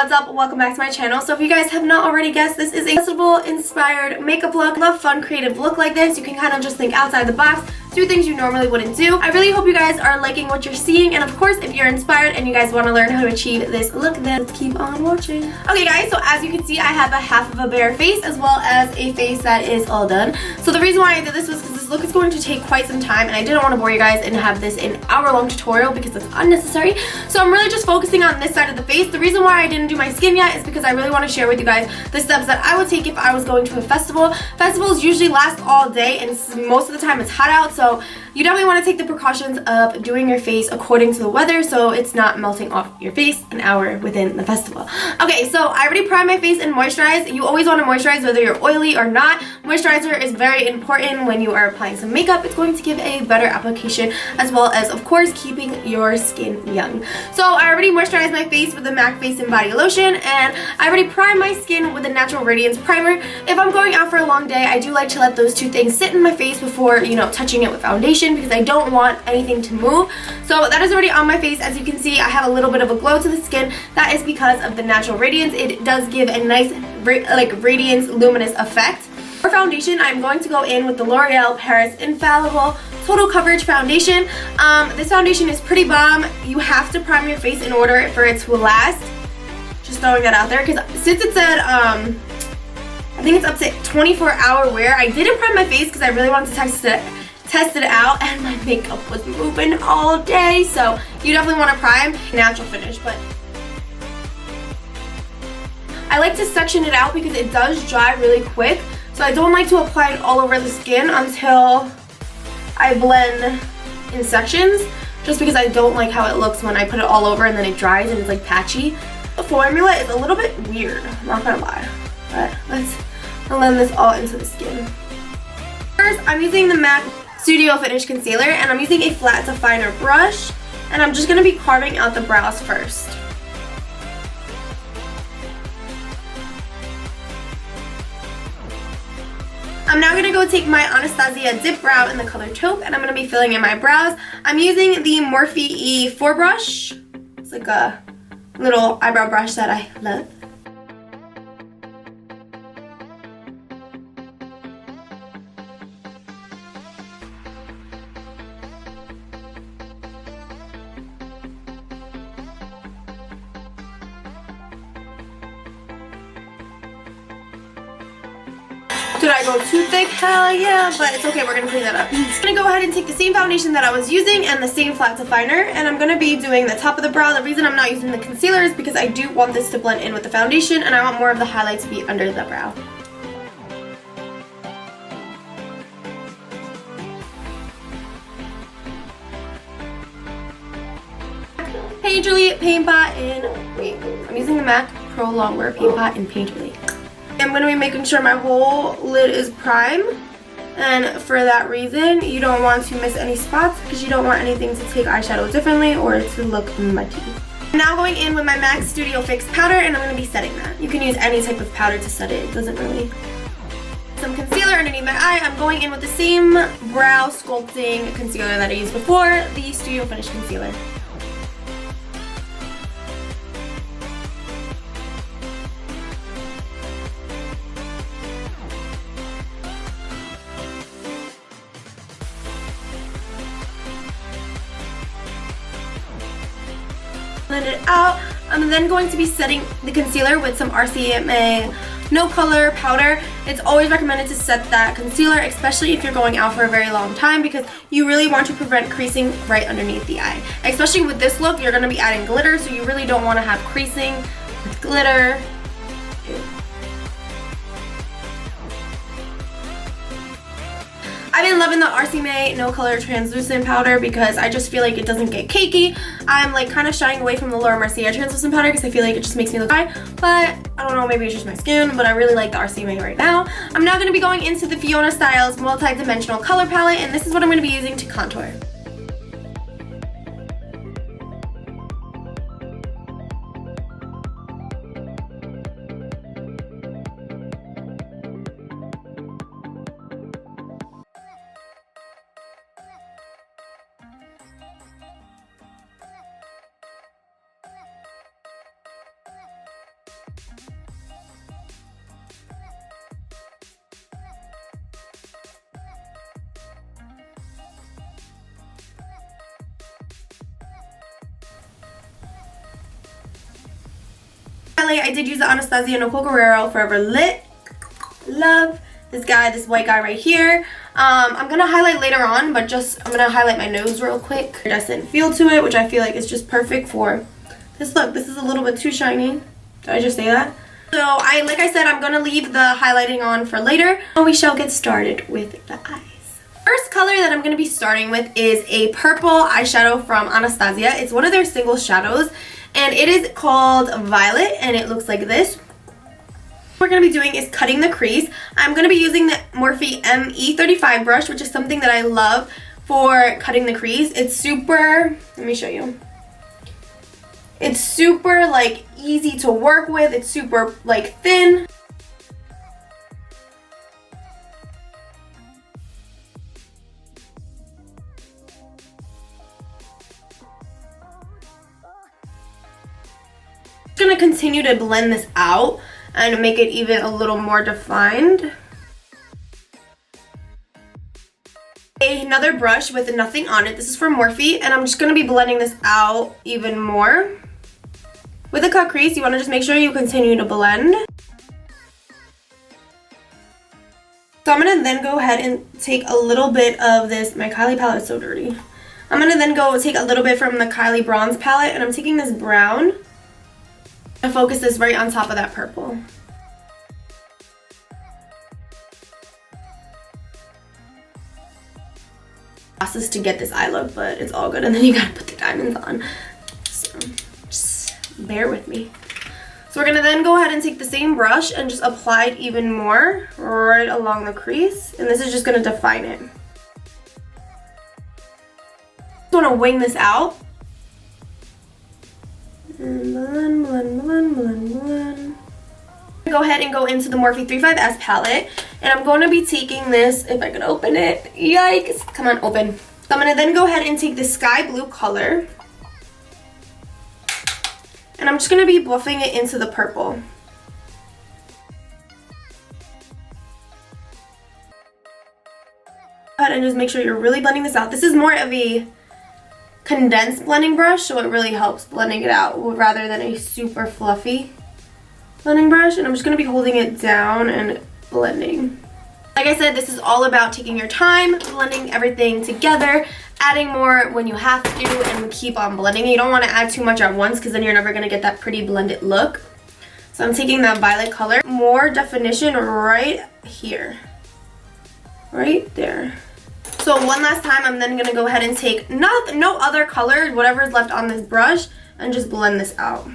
what's up? Welcome back to my channel. So if you guys have not already guessed, this is a festival inspired makeup look. Love fun creative look like this. You can kind of just think outside the box, do things you normally wouldn't do. I really hope you guys are liking what you're seeing, and of course if you're inspired and you guys want to learn how to achieve this look, then let's keep on watching. Okay guys, so as you can see, I have a half of a bare face as well as a face that is all done. So the reason why I did this was because this look is going to take quite some time and I didn't want to bore you guys and have this an hour-long tutorial because it's unnecessary. So I'm really just focusing on this side of the face. The reason why I didn't do my skin yet is because I really want to share with you guys the steps that I would take if I was going to a festival. Festivals usually last all day and most of the time it's hot out, so you definitely want to take the precautions of doing your face according to the weather so it's not melting off your face an hour within the festival. Okay, so I already primed my face and moisturized. You always want to moisturize whether you're oily or not. Moisturizer is very important when you are applying some makeup. It's going to give a better application as well as, of course, keeping your skin young. So I already moisturized my face with the MAC Face and Body Lotion, and I already primed my skin with the Natural Radiance Primer. If I'm going out for a long day, I do like to let those two things sit in my face before, you know, touching it with foundation, because I don't want anything to move. So that is already on my face. As you can see, I have a little bit of a glow to the skin. That is because of the Natural Radiance. It does give a nice radiance luminous effect. For foundation, I'm going to go in with the L'Oreal Paris Infallible Total Coverage Foundation. This foundation is pretty bomb. You have to prime your face in order for it to last. Just throwing that out there, because since it said I think it's up to 24-hour wear, I didn't prime my face because I really wanted to test it out, and my makeup was moving all day, so you definitely want to prime. Natural finish, but I like to section it out because it does dry really quick, so I don't like to apply it all over the skin until I blend in sections, just because I don't like how it looks when I put it all over and then it dries and it's like patchy. The formula is a little bit weird, I'm not gonna lie, but let's blend this all into the skin. First, I'm using the MAC Studio Finish Concealer, and I'm using a flat to finer brush, and I'm just going to be carving out the brows first. I'm now going to go take my Anastasia Dipbrow in the color Taupe, and I'm going to be filling in my brows. I'm using the Morphe E4 brush. It's like a little eyebrow brush that I love. Did I go too thick? Hell yeah, but it's okay, we're gonna clean that up. I'm gonna go ahead and take the same foundation that I was using and the same flat definer, and I'm gonna be doing the top of the brow. The reason I'm not using the concealer is because I do want this to blend in with the foundation, and I want more of the highlight to be under the brow. Painterly Paint Pot in, wait, I'm using the MAC Pro Longwear Paint Pot in Painterly. I'm going to be making sure my whole lid is prime, and for that reason you don't want to miss any spots because you don't want anything to take eyeshadow differently or to look muddy. I'm now going in with my MAC Studio Fix powder, and I'm going to be setting that. You can use any type of powder to set it, it doesn't really. Some concealer underneath my eye. I'm going in with the same brow sculpting concealer that I used before, the Studio Finish Concealer. Blend it out. I'm then going to be setting the concealer with some RCMA No Color powder. It's always recommended to set that concealer, especially if you're going out for a very long time, because you really want to prevent creasing right underneath the eye. Especially with this look, you're going to be adding glitter, so you really don't want to have creasing with glitter. I've been loving the RCMA No Color Translucent Powder because I just feel like it doesn't get cakey. I'm like kind of shying away from the Laura Mercier Translucent Powder because I feel like it just makes me look dry. But I don't know, maybe it's just my skin, but I really like the RCMA right now. I'm now going to be going into the Fiona Styles Multi-Dimensional Color Palette, and this is what I'm going to be using to contour. highlight, I did use the Anastasia Nicole Forever Lit. Love this guy, this white guy right here. I'm gonna highlight later on, but I'm gonna highlight my nose real quick. Iridescent feel to it, which I feel like is just perfect for this look. This is a little bit too shiny. Did I just say that? So like I said, I'm gonna leave the highlighting on for later, and we shall get started with the eyes. First color that I'm going to be starting with is a purple eyeshadow from Anastasia. It's one of their single shadows, and it is called Violet, and it looks like this. What we're going to be doing is cutting the crease. I'm going to be using the Morphe ME35 brush, which is something that I love for cutting the crease. It's super, let me show you. It's super like easy to work with. It's super like thin. I'm going to continue to blend this out and make it even a little more defined. Another brush with nothing on it. This is from Morphe, and I'm just going to be blending this out even more. With a cut crease, you want to just make sure you continue to blend. So I'm going to then go ahead and take a little bit of this. My Kylie palette is so dirty. I'm going to then go take a little bit from the Kylie bronze palette, and I'm taking this brown and focus this right on top of that purple. Process to get this eye look, but it's all good, and then you gotta put the diamonds on. So just bear with me. So we're gonna then go ahead and take the same brush and just apply it even more right along the crease, and this is just gonna define it. Just wanna wing this out. And blend, blend, blend, blend, blend. Go ahead and go into the Morphe 35S palette, and I'm going to be taking this, if I could open it, yikes, come on, open. So I'm going to then go ahead and take the sky blue color, and I'm just going to be buffing it into the purple. Go ahead and just make sure you're really blending this out. This is more of a condensed blending brush, so it really helps blending it out rather than a super fluffy blending brush. And I'm just going to be holding it down and blending. Like I said, this is all about taking your time, blending everything together, adding more when you have to, and keep on blending. You don't want to add too much at once because then you're never going to get that pretty blended look. So I'm taking that violet color, more definition right here, right there. So one last time, I'm then going to go ahead and take no other color, whatever is left on this brush, and just blend this out.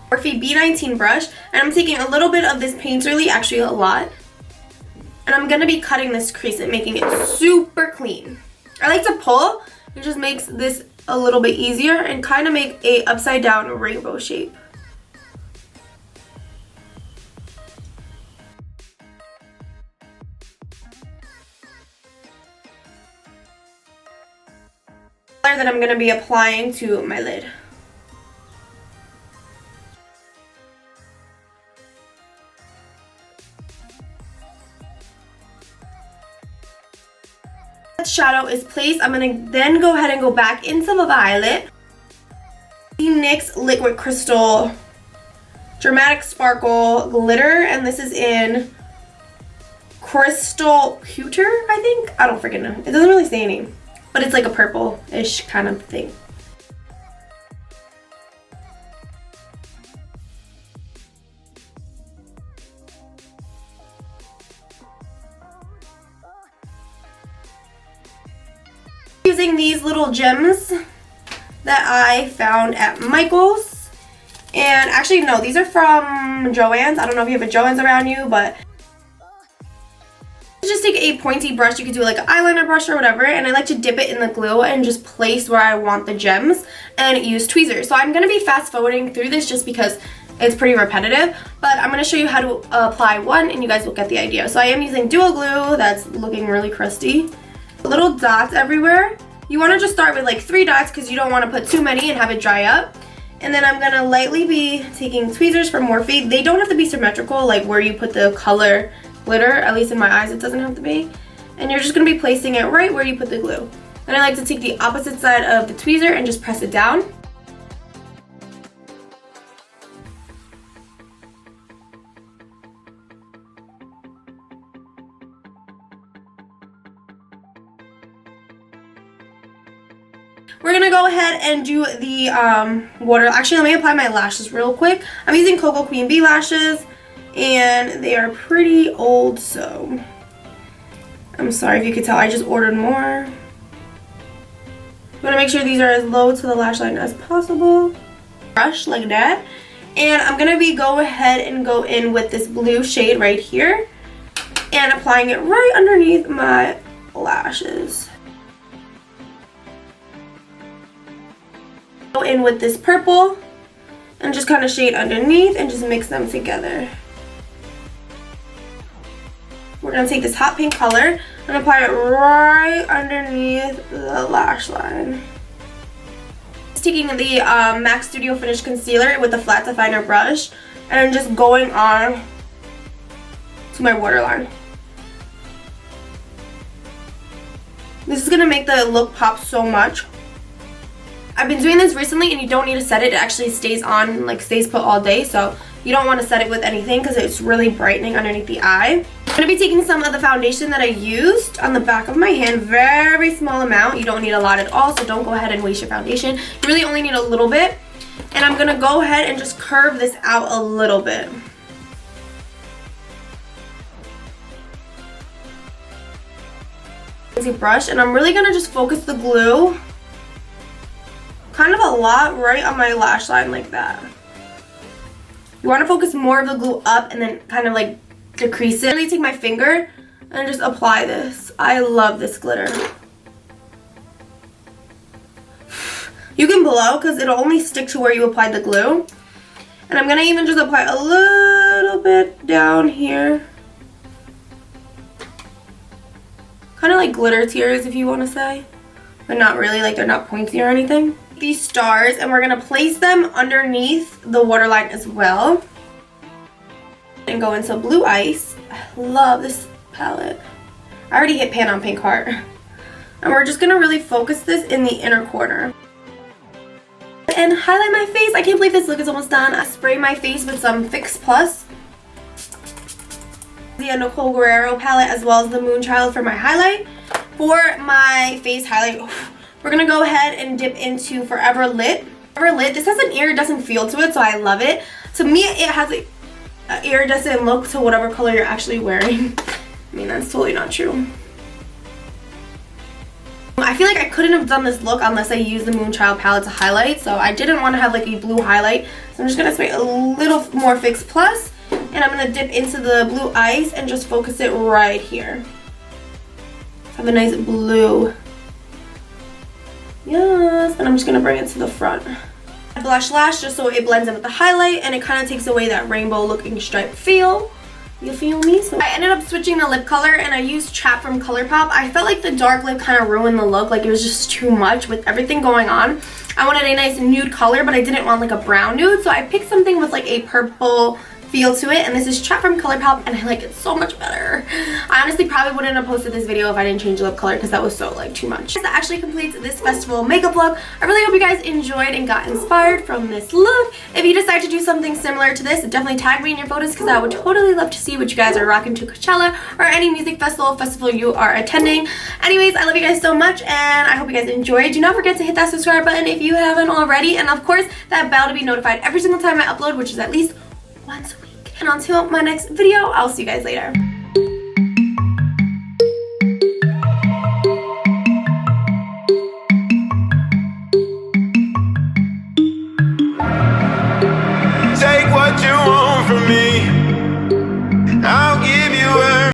Morphe B19 brush, and I'm taking a little bit of this Painterly, actually a lot, and I'm going to be cutting this crease and making it super clean. I like to pull. It just makes this a little bit easier and kind of make a upside down rainbow shape. That I'm going to be applying to my lid. That shadow is placed. I'm going to then go ahead and go back into the violet. The NYX Liquid Crystal Dramatic Sparkle Glitter, and this is in Crystal Pewter, I think. I don't freaking know. It doesn't really say any. But it's like a purple-ish kind of thing. Using these little gems that I found at Michael's. And actually, no, these are from Joann's. I don't know if you have a Joann's around you, but just take a pointy brush. You could do like an eyeliner brush or whatever, and I like to dip it in the glue and just place where I want the gems and use tweezers. So I'm going to be fast forwarding through this just because it's pretty repetitive, but I'm going to show you how to apply one and you guys will get the idea. So I am using dual glue that's looking really crusty. Little dots everywhere. You want to just start with like 3 dots because you don't want to put too many and have it dry up. And then I'm going to lightly be taking tweezers from Morphe. They don't have to be symmetrical, like where you put the color glitter, at least in my eyes it doesn't have to be. And you're just going to be placing it right where you put the glue. And I like to take the opposite side of the tweezer and just press it down. we're gonna go ahead and do the water. Actually, let me apply my lashes real quick. I'm using Koko Queen Bee lashes, and they are pretty old, so I'm sorry if you could tell. I just ordered more. I'm gonna make sure these are as low to the lash line as possible. Brush like that, and I'm gonna go ahead and go in with this blue shade right here, and applying it right underneath my lashes. Go in with this purple and just kind of shade underneath and just mix them together. We're going to take this hot pink color and apply it right underneath the lash line. Just taking the MAC Studio Finish Concealer with the flat definer brush and just going on to my waterline. This is going to make the look pop so much. I've been doing this recently, and you don't need to set it. It actually stays on, like stays put all day, so you don't want to set it with anything because it's really brightening underneath the eye. I'm going to be taking some of the foundation that I used on the back of my hand, very small amount. You don't need a lot at all, so don't go ahead and waste your foundation. You really only need a little bit. And I'm going to go ahead and just curve this out a little bit. Brush, and I'm really going to just focus the glue kind of a lot right on my lash line like that. You want to focus more of the glue up and then kind of like decrease it. I really take my finger and just apply this. I love this glitter. You can blow because it'll only stick to where you applied the glue. And I'm going to even just apply a little bit down here. Kind of like glitter tears if you want to say. But not really, like they're not pointy or anything. These stars, and we're going to place them underneath the waterline as well. And go into Blue Ice. I love this palette. I already hit pan on pink heart. And we're just going to really focus this in the inner corner. And highlight my face. I can't believe this look is almost done. I spray my face with some Fix Plus. The Nicole Guerrero palette, as well as the Moonchild for my highlight. For my face highlight, we're going to go ahead and dip into Forever Lit. Forever Lit, this has an iridescent feel to it, so I love it. To me, it has an iridescent look to whatever color you're actually wearing. I mean, that's totally not true. I feel like I couldn't have done this look unless I used the Moonchild palette to highlight, so I didn't want to have like a blue highlight. So I'm just going to spray a little more Fix Plus, and I'm going to dip into the Blue Ice and just focus it right here. Have a nice blue. Yes, and I'm just going to bring it to the front. Blush lash just so it blends in with the highlight and it kind of takes away that rainbow looking stripe feel. You feel me? So I ended up switching the lip color and I used Trap from Colourpop. I felt like the dark lip kind of ruined the look. Like it was just too much with everything going on. I wanted a nice nude color, but I didn't want like a brown nude. So I picked something with like a purple feel to it, and this is Trap from Colourpop, and I like it so much better. I honestly probably wouldn't have posted this video if I didn't change the lip color because that was so like too much. That actually completes this festival makeup look. I really hope you guys enjoyed and got inspired from this look. If you decide to do something similar to this, definitely tag me in your photos because I would totally love to see what you guys are rocking to Coachella or any music festival you are attending. Anyways, I love you guys so much and I hope you guys enjoyed. Do not forget to hit that subscribe button if you haven't already, and of course that bell to be notified every single time I upload, which is at least once a week. And until my next video, I'll see you guys later.